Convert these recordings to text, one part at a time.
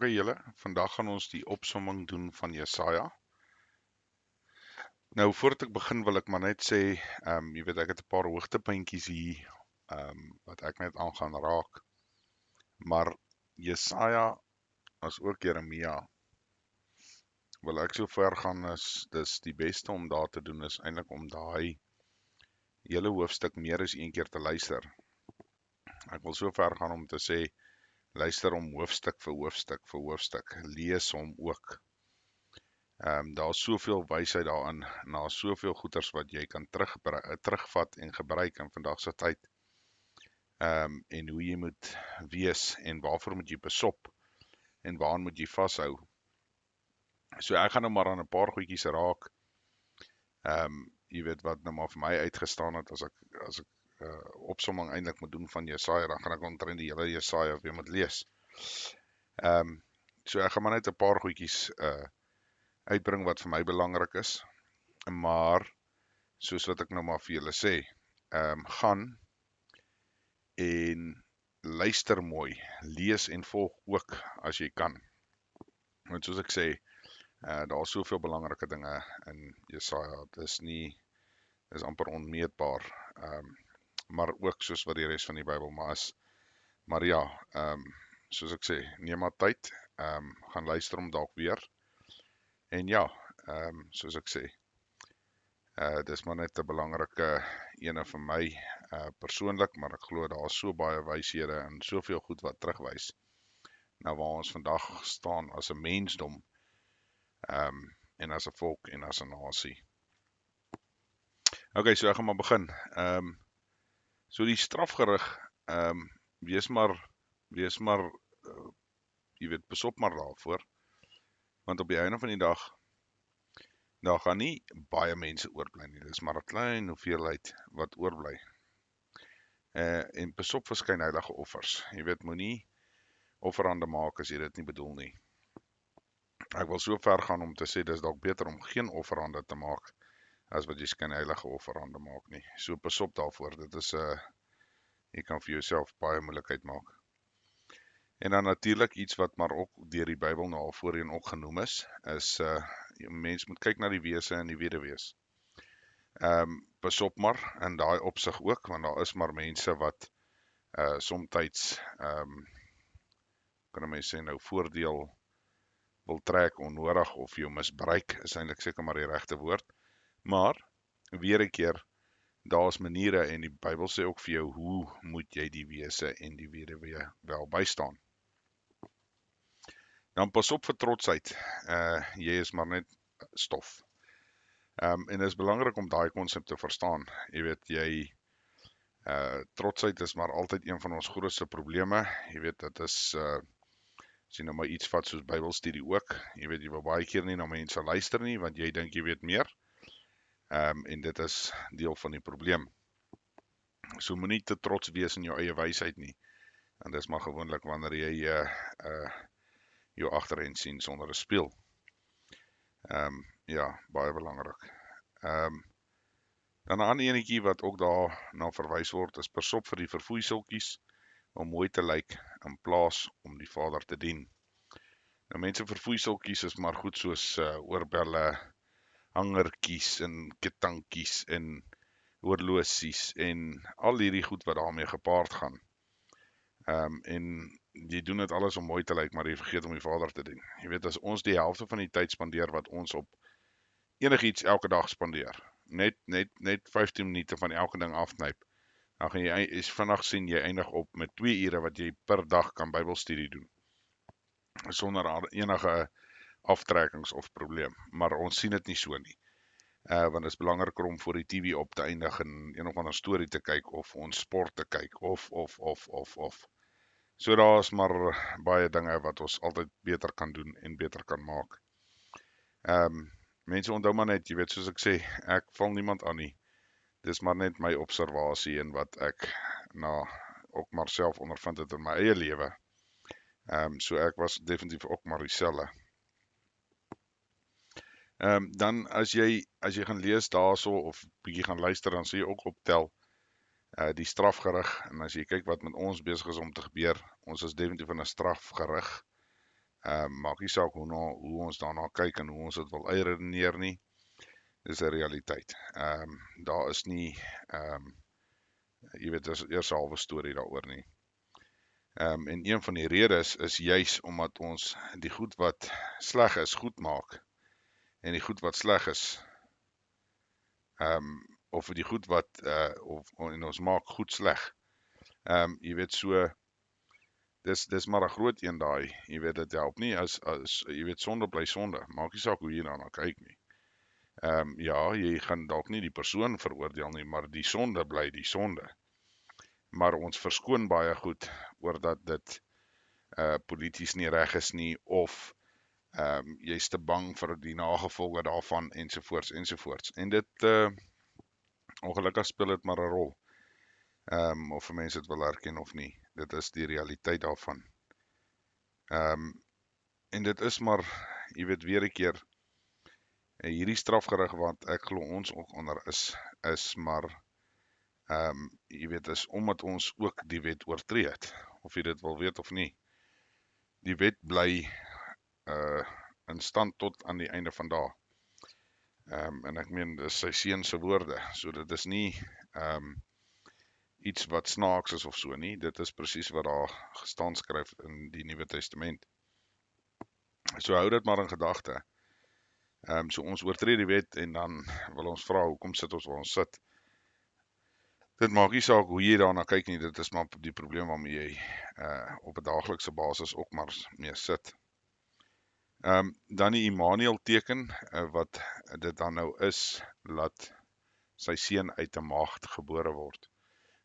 Okay julle, vandag gaan ons die opsomming doen van Jesaja. Nou voordat ek begin wil ek maar net sê, jy weet ek het 'n paar hoogtepuntjies hier, wat ek net aan gaan raak. Maar Jesaja as ook Jeremia wil ek so ver gaan is dis die beste om daar te doen is eintlik om daai hele hoofstuk meer as een keer te luister. Ek wil so ver gaan om te sê luister om hoofstuk vir hoofstuk vir hoofstuk, lees hom ook. Daar's soveel wysheid daarin, en daar's soveel goeters wat jy kan terugvat en gebruik in vandag se tyd. En hoe jy moet wees en waarvoor moet jy besop en waaraan moet jy vashou. So ek gaan nou maar aan 'n paar goedjies raak. Jy weet wat nou maar vir my uitgestaan het as ek opsomming eintlik moet doen van Jesaja, dan gaan ek omtrent die hele Jesaja weer moet lees. So ek gaan maar net 'n paar goedjies uitbring wat vir my belangrik is, maar soos wat ek nou maar vir julle sê, gaan en luister mooi, lees en volg ook as jy kan. Want soos ek sê, daar is soveel belangrike dinge in Jesaja, dis amper onmeetbaar, maar ook soos wat die res van die Bybel maar is. Maar ja, soos ek sê, neem maar tyd, gaan luister hom dalk weer. En ja, soos ek sê, dis maar net 'n belangrike ene vir my persoonlik, maar ek glo daar is so baie wyshede en soveel goed wat terugwys na waar ons vandag staan as 'n mensdom, en as 'n volk en as 'n nasie. Okay, so ek gaan maar begin. So die strafgerig, wees maar jy weet, besop maar daarvoor, want op die einde van die dag, daar gaan nie baie mense oorbly nie, dis maar 'n klein hoeveelheid wat oorbly. En besop vir skynheilige offers. Jy weet, moenie offerande maak as jy dit nie bedoel nie. Ek wil so ver gaan om te sê, dis dalk beter om geen offerande te maak, as wat jy skynheilige offerande maak nie. So besop daarvoor, dit is, jy kan vir jouself baie moeilikheid maak. En dan natuurlik iets wat maar ook deur die Bybel nou al voorheen ook genoem is mens moet kyk na die wese en die weduwees. Besop maar in daai opsig ook, want daar is maar mense wat somtyds, kan mense sê nou voordeel wil trek onnodig of jou misbruik, is eintlik seker maar die regte woord. Maar weer 'n keer, daar's maniere en die Bybel sê ook vir jou hoe moet jy die wese en die weduwee wel bystaan. Dan pas op vir trotsheid. Jy is maar net stof. En dit is belangrik om daai konsep te verstaan. Jy weet, trotsheid is maar altyd een van ons grootste probleme. Jy weet, dit is, as jy nou maar iets vat soos Bybelstudie ook, jy weet, jy wil baie keer nie na mense luister nie, want jy dink jy weet meer. En dit is deel van die probleem. So moenie te trots wees in jou eie wysheid nie. En dis maar gewoonlik wanneer jy jou agterend sien sonder 'n spieël. Ja, baie belangrik. Dan 'n ander enetjie wat ook daar na verwys word, is persop vir die verfoeiseltjies om mooi te lyk in plaas om die Vader te dien. Nou mense verfoeiseltjies is maar goed soos oorbelle, hangertjies en kettingkies en horlosies en al hierdie goed wat daarmee gepaard gaan. En jy doen dit alles om mooi te lyk, maar jy vergeet om die Vader te dien. Jy weet, as ons die helfte van die tyd spandeer wat ons op enigiets elke dag spandeer, net 15 minute van elke ding afknyp, dan gaan jy vinnig sien jy eindig op met 2 ure wat jy per dag kan Bybelstudie doen, sonder enige aftrekkings of probleem, maar ons sien dit nie so nie. Want dit is belangriker om voor die TV op te eindig en een of ander storie te kyk, of ons sport te kyk, of. So daar is maar baie dinge wat ons altyd beter kan doen en beter kan maak. Mense onthou maar net, jy weet, soos ek sê, ek val niemand aan nie. Dis maar net my observasie en wat ek ook maar self ondervind het in my eie lewe. So ek was definitief ook maar dieselfde. Dan as jy gaan lees daarso of bietjie gaan luister, dan sê jy ook optel die strafgerig, en as jy kyk wat met ons besig is om te gebeur, ons is definitief in 'n strafgerig Maak nie saak hoe ons daarna kyk en hoe ons dit wil uitredeneer nie. Dis 'n realiteit. Daar is nie, jy weet, dis eers 'n halwe storie daaroor nie. En een van die redes is juis omdat ons die goed wat sleg is, goed maak. En die goed wat sleg is, of die goed wat, en ons maak goed sleg. Jy weet, so, dis maar 'n groot een daai. Jy weet, dit help nie as jy weet, sonde bly sonde. Maak nie saak hoe jy daarna kyk nie. Ja, jy gaan dalk nie die persoon veroordeel nie, maar die sonde bly die sonde. Maar ons verskoon baie goed oor dat dit polities nie reg is nie, of jy's te bang vir die nagevolge daarvan, ensovoorts, ensovoorts. En dit, ongelukkig speel dit maar 'n rol. Of 'n mens dit wil erken of nie. Dit is die realiteit daarvan. En dit is maar, jy weet, weer 'n keer, hierdie strafgerig wat ek glo ons ook onder is maar, jy weet, is omdat ons ook die wet oortree het, of jy dit wil weet of nie. Die wet bly in stand tot aan die einde van dae. En ek meen, dis sy seun se woorde, so dit is nie iets wat snaaks is of so nie, dit is presies wat daar gestaan skryf in die Nuwe Testament. So hou dit maar in gedagte. So ons oortree die wet en dan wil ons vra, hoekom sit ons waar ons sit? Dit maak nie saak hoe jy daarna kyk nie, dit is maar die probleem waarmee jy op 'n daaglikse basis ook maar mee sit. Dan die Immanuel teken, wat dit dan nou is, laat sy seun uit 'n maagd gebore word.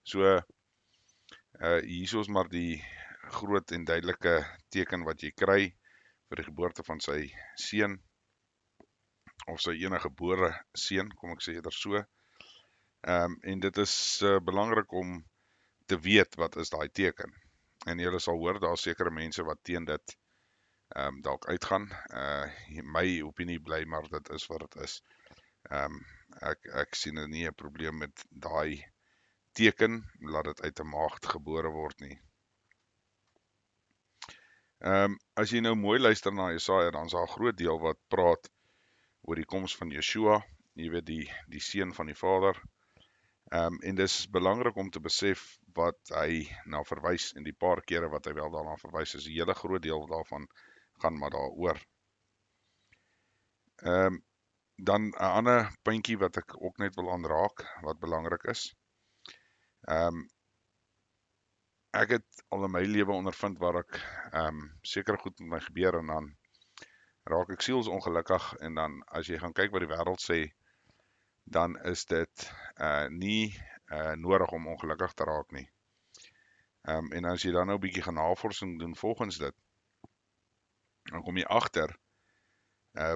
So, hier is maar die groot en duidelike teken wat jy kry vir die geboorte van sy seun, of sy enige gebore seun, kom ek sê eerder so. En dit is belangrik om te weet wat is daai teken. En julle sal hoor, daar is sekere mense wat teen dit dalk uitgaan. My opinie bly maar dit is wat dit is. Ek sien nie 'n probleem met daai teken, laat dit uit 'n maagd gebore word nie. As jy nou mooi luister na Jesaja, dan is daar 'n groot deel wat praat oor die koms van Yeshua, jy weet, die seun van die Vader. En dis belangrik om te besef wat hy na verwys, en die paar kere wat hy wel daarna verwys, is 'n hele groot deel daarvan gaan maar daaroor. Dan 'n ander puntjie wat ek ook net wil aanraak, wat belangrik is. Ek het al in my lewe ondervind waar ek seker goed met my gebeur, en dan raak ek sielsongelukkig, en dan as jy gaan kyk wat die wêreld sê, dan is dit nie nodig om ongelukkig te raak nie. En as jy dan nou 'n bietjie gaan navorsing doen volgens dit, dan kom jy agter,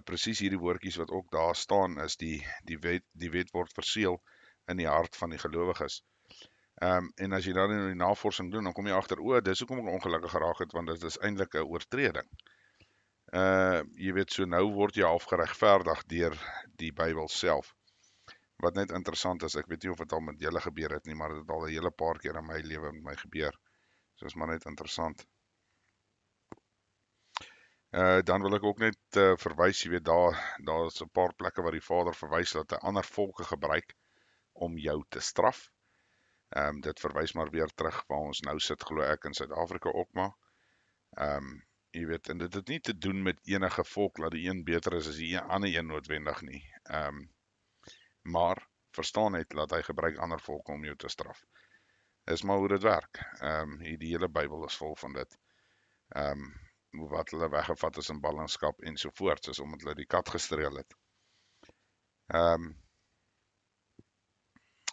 presies hierdie woordjies wat ook daar staan, is die wet word verseël in die hart van die gelowiges. En as jy dan in die navorsing doen, dan kom jy agter, dis hoekom ek ongelukkig geraak het, want dit is eintlik 'n oortreding. Jy weet, so nou word jy half geregverdig deur die Bybel self. Wat net interessant is, ek weet nie of dit al met julle gebeur het nie, maar dit het al 'n hele paar keer in my lewe met my gebeur. So is maar net interessant. Dan wil ek ook net verwys, jy weet, daar is 'n paar plekke waar die Vader verwys dat hy ander volke gebruik om jou te straf. Dit verwys maar weer terug waar ons nou sit, glo ek, in Suid-Afrika ook maar. Jy weet, en dit het nie te doen met enige volk, dat die een beter is as die ander een noodwendig nie. Maar, verstaan net, dat hy gebruik ander volke om jou te straf. Is maar hoe dit werk. Die hele Bybel is vol van dit. Wat hulle weggevat is in ballingskap ensovoorts, is omdat hulle die kat gestreel het.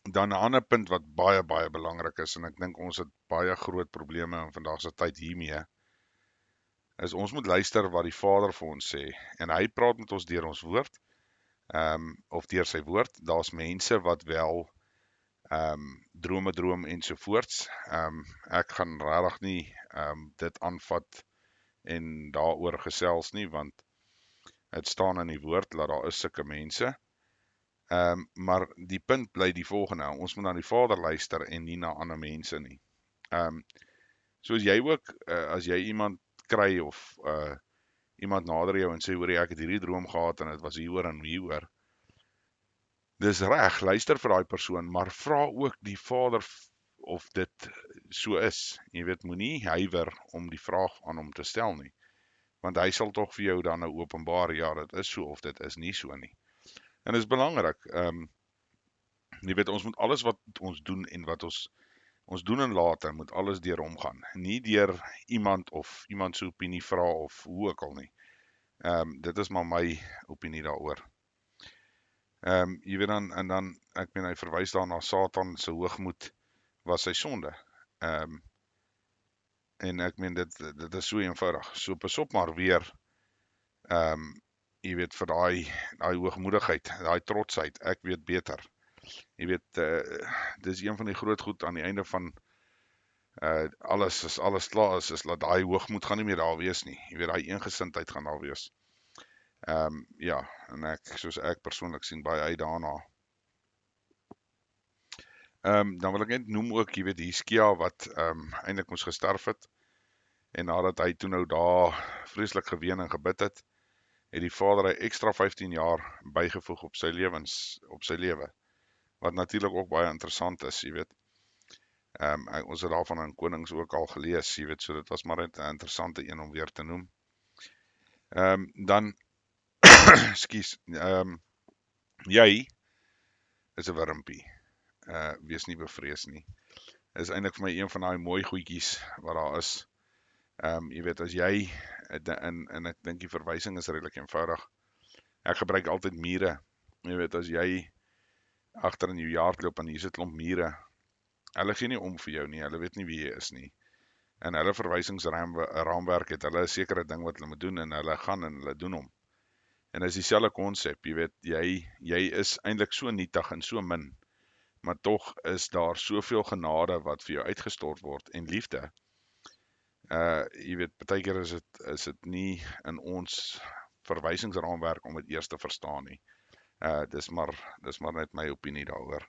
Dan 'n ander punt wat baie, baie belangrik is, en ek dink ons het baie groot probleme in vandag se tyd hiermee, is ons moet luister wat die Vader vir ons sê, en hy praat met ons deur ons woord, of deur sy woord. Daar's mense wat wel drome droom ensovoorts. Ek gaan regtig nie dit aanvat en daaroor gesels nie, want dit staan in die woord dat daar is sulke mense. Maar die punt bly die volgende, ons moet na die Vader luister en nie na ander mense nie. Soos jy ook, as jy iemand kry of iemand nader jou en sê, hoor, ek het hierdie droom gehad en dit was hieroor en hieroor. Dis reg, luister vir daai persoon, maar vra ook die Vader of dit so is. Jy weet, moenie huiwer om die vraag aan hom te stel nie, want hy sal tog vir jou dan nou openbaar, ja, dit is so of dit is nie so nie. En dit is belangrik, jy weet, ons moet alles wat ons doen en wat ons doen en later, moet alles deur hom gaan, nie deur iemand of iemand se opinie vra of hoe ook al nie. Dit is maar my opinie daaroor. Jy weet dan, en dan, ek meen, hy verwys daar na Satan se hoogmoed was sy sonde. En ek meen, dit is so eenvoudig. So pas op maar weer, jy weet, vir daai hoogmoedigheid, daai trotsheid, ek weet beter. Jy weet, dis een van die groot goed aan die einde van as alles klaar is dat daai hoogmoed gaan nie meer daar wees nie. Jy weet, daai eengesindheid gaan daar wees. Ja, en soos ek persoonlik sien baie uit daarna. Dan wil ek net noem ook, jy weet, Hiskia wat eintlik moes gesterf het, en nadat hy toe nou daar vreeslik geween en gebid het, het die Vader hy extra 15 jaar bygevoeg op sy lewe, wat natuurlik ook baie interessant is, jy weet. Ons het daarvan in Konings ook al gelees, jy weet, so dit was maar net 'n interessante een om weer te noem. Dan, ekskuus, jy is 'n wurmpie, wees nie bevrees nie. Is eintlik vir my een van daai mooi goedjies wat daar is. Jy weet, as jy, en ek dink die verwysing is redelik eenvoudig, ek gebruik altyd mure, jy weet, as jy agter in jou yard loop en hier sit klomp mure, hulle gee nie om vir jou nie, hulle weet nie wie jy is nie, en hulle verwysingsraamwerk het hulle 'n sekere ding wat hulle moet doen, en hulle gaan en hulle doen hom, en is dieselfde konsep, jy weet, jy is eintlik so nietig en so min, maar tog is daar soveel genade wat vir jou uitgestort word, en liefde. Jy weet, partykeer is dit nie in ons verwysingsraamwerk om dit eers te verstaan nie. Dis maar net my opinie daaroor.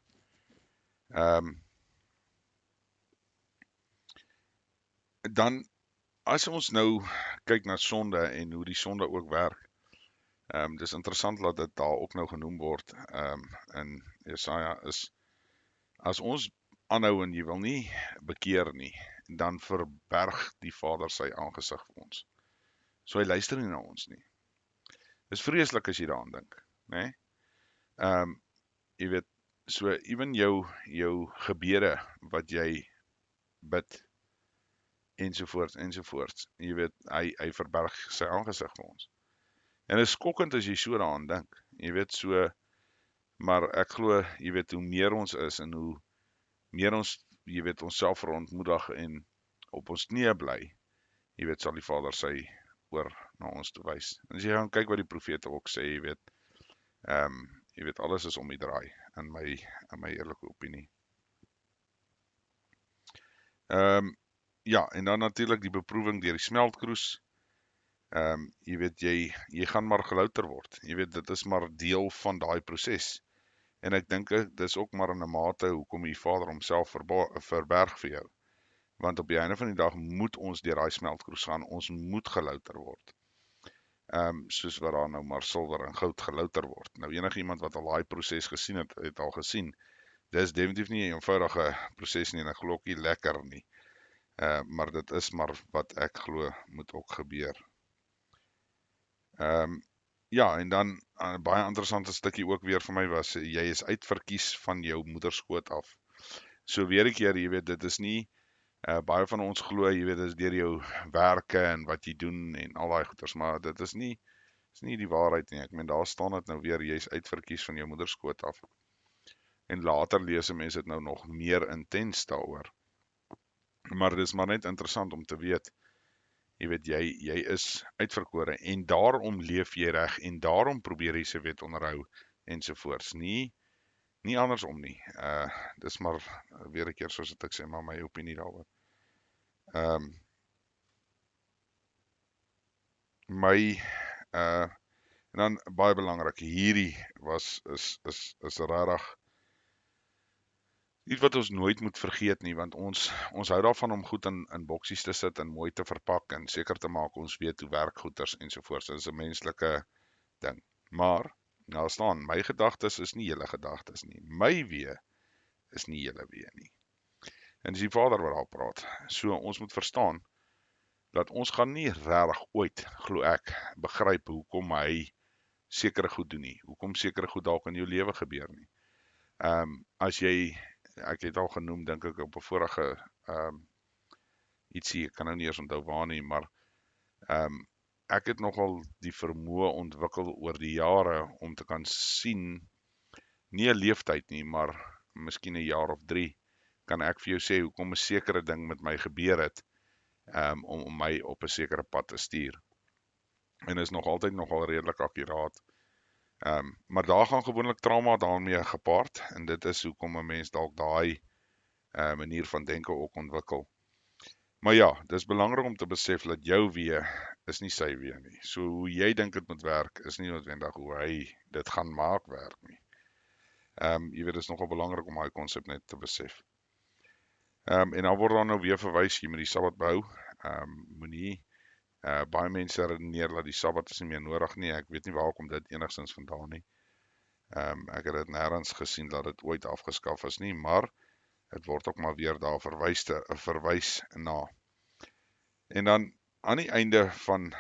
Dan, as ons nou kyk na sonde en hoe die sonde ook werk, dis interessant dat dit daar ook nou genoem word, in Jesaja is, as ons aanhou en jy wil nie bekeer nie, dan verberg die Vader sy aangesig vir ons. So hy luister nie na ons nie. Dis vreeslik as jy daaraan dink, né? Jy weet, so ewen jou gebede wat jy bid, ensovoorts, jy weet, hy verberg sy aangesig vir ons. En dit is skokkend as jy so daaraan dink, jy weet, so, maar ek glo, jy weet, hoe meer ons is, en hoe meer ons, jy weet, ons self verontmoedig en op ons knieë bly, jy weet, sal die Vader sy oor na ons toe wys. En as jy gaan kyk wat die profete ook sê, jy weet, alles is om die draai, in my eerlike opinie. Ja, en dan natuurlik die beproewing deur die smeltkroes. Jy weet, jy gaan maar gelouter word. Jy weet, dit is maar deel van daai proses. En ek dink, dit is ook maar in 'n mate hoekom die Vader homself verberg vir jou. Want op die einde van die dag moet ons deur daai smeltkroes gaan, ons moet gelouter word. Soos wat daar nou maar silwer en goud gelouter word. Nou enige iemand wat al daai proses gesien het al gesien, dis definitief nie 'n eenvoudige proses nie, en ek glo ook nie lekker nie. Maar dit is maar wat ek glo moet ook gebeur. Ja, en dan, baie interessante stukkie ook weer vir my was, jy is uitverkies van jou moederskoot af. So weer 'n keer, jy weet, dit is nie, baie van ons glo, jy weet, dit is deur jou werke en wat jy doen en al daai goeters, maar dit is nie die waarheid nie. Ek meen, daar staan dit nou weer, jy is uitverkies van jou moederskoot af. En later lees mense dit nou nog meer intens daaroor. Maar dit is maar net interessant om te weet, jy weet, jy is uitverkore, en daarom leef jy reg, en daarom probeer jy sy wet onderhou, ensovoorts. Nie andersom nie. Dis maar weer 'n keer soos wat ek sê, maar my opinie daaroor. En dan baie belangrik, hierdie is regtig Iets wat ons nooit moet vergeet nie, want ons hou daarvan om goed in boksies te sit en mooi te verpak en seker te maak ons weet hoe werk goeders ensovoorts. Dit is 'n menslike ding. Maar, nou staan, my gedagtes is nie julle gedagtes nie. My wee is nie julle wee nie. En dis die Vader wat daar praat. So ons moet verstaan dat ons gaan nie regtig ooit, glo ek, begryp hoekom hy sekere goed doen nie. Hoekom sekere goed dalk in jou lewe gebeur nie. As jy, ek het al genoem, dink ek op 'n vorige ietsie, ek kan nou nie eers onthou waar nie, maar ek het nogal die vermoë ontwikkel oor die jare om te kan sien, nie 'n leeftyd nie, maar miskien 'n jaar of 3, kan ek vir jou sê hoekom 'n sekere ding met my gebeur het, om my op 'n sekere pad te stuur. En is nog altyd nogal redelik akkuraat. Maar daar gaan gewoonlik trauma daarmee gepaard, en dit is hoekom 'n mens dalk daai manier van denke ook ontwikkel. Maar ja, dis belangrik om te besef dat jou wee is nie sy wee nie. So hoe jy dink dit moet werk, is nie noodwendig hoe hy dit gaan maak werk nie. Jy weet, dit is nogal belangrik om daai konsep net te besef. En dan word daar nou weer verwys, jy moet die Sabbat behou. Moenie baie mense redeneer dat die Sabbat is nie meer nodig nie. Ek weet nie waar kom dit enigstens vandaan nie. Ek het dit nêrens gesien dat dit ooit afgeskaf is nie, maar dit word ook maar weer daar verwys na. En dan aan die einde van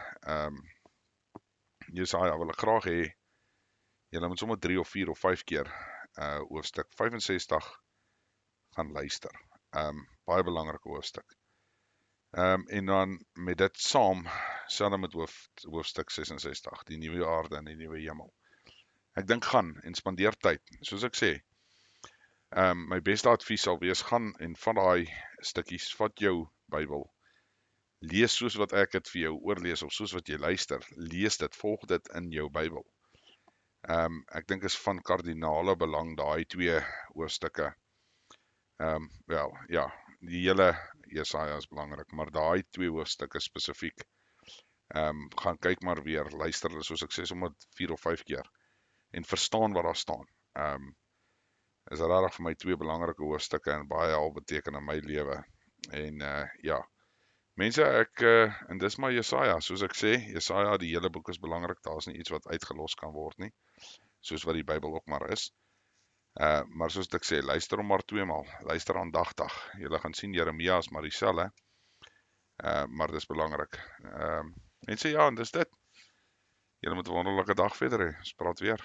Jesaja wil ek graag hê julle moet sommer 3 of 4 of 5 keer hoofstuk 65 gaan luister. Baie belangrike hoofstuk. En dan met dit saam, saam met hoofstuk 66, die nuwe aarde en die nuwe hemel. Ek dink gaan en spandeer tyd. Soos ek sê, my beste advies sal wees, gaan en van daai stukkies, vat jou Bybel, lees soos wat ek het vir jou oorlees, of soos wat jy luister, lees dit, volg dit in jou Bybel. Ek dink is van kardinale belang, daai 2 hoofstukke. Wel, ja, die hele Jesaja is belangrik, maar daai 2 hoofstukke spesifiek, gaan kyk maar weer, luister, soos ek sê, sommer 4 of 5 keer, en verstaan wat daar staan. Is regtig vir my 2 belangrike hoofstukke en baie al beteken in my lewe. En ja, mense, en dis maar Jesaja, soos ek sê, Jesaja, die hele boek is belangrik, daar is nie iets wat uitgelos kan word nie, soos wat die Bybel ook maar is. Maar soos ek sê, luister hom maar 2 maal, luister aandagtig. Julle gaan sien Jeremia is maar dieselfde, maar dis belangrik. Mense, ja, en dis dit. Julle moet 'n wonderlike dag verder hê. Ons praat weer.